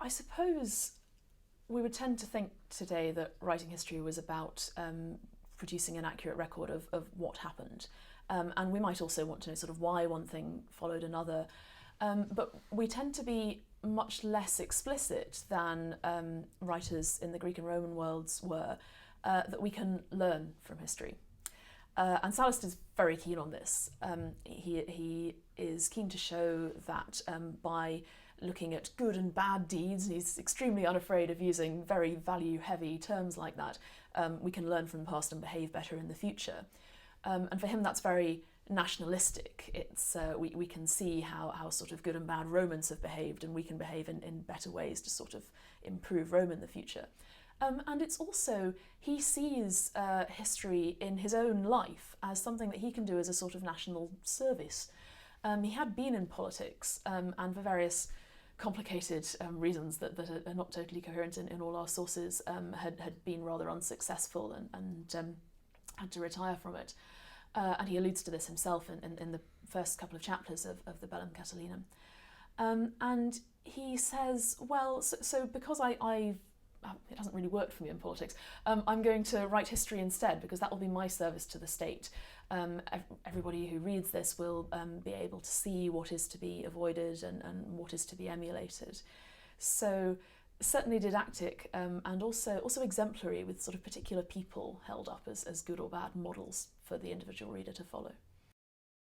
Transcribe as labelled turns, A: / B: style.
A: I suppose we would tend to think today that writing history was about producing an accurate record of what happened. And we might also want to know sort of why one thing followed another. But we tend to be much less explicit than writers in the Greek and Roman worlds were, that we can learn from history. And Sallust is very keen on this. He is keen to show that by looking at good and bad deeds, and he's extremely unafraid of using very value-heavy terms like that, we can learn from the past and behave better in the future. And for him that's very nationalistic. It's we can see how sort of good and bad Romans have behaved, and we can behave in better ways to sort of improve Rome in the future. And it's also, he sees history in his own life as something that he can do as a sort of national service. He had been in politics, and for various complicated reasons that are not totally coherent in all our sources, had been rather unsuccessful and had to retire from it. And he alludes to this himself in the first couple of chapters of the Bellum Catilinum. And he says, well, so because it hasn't really worked for me in politics, I'm going to write history instead, because that will be my service to the state. Everybody who reads this will be able to see what is to be avoided and what is to be emulated. So certainly didactic, and also exemplary, with sort of particular people held up as good or bad models for the individual reader to follow.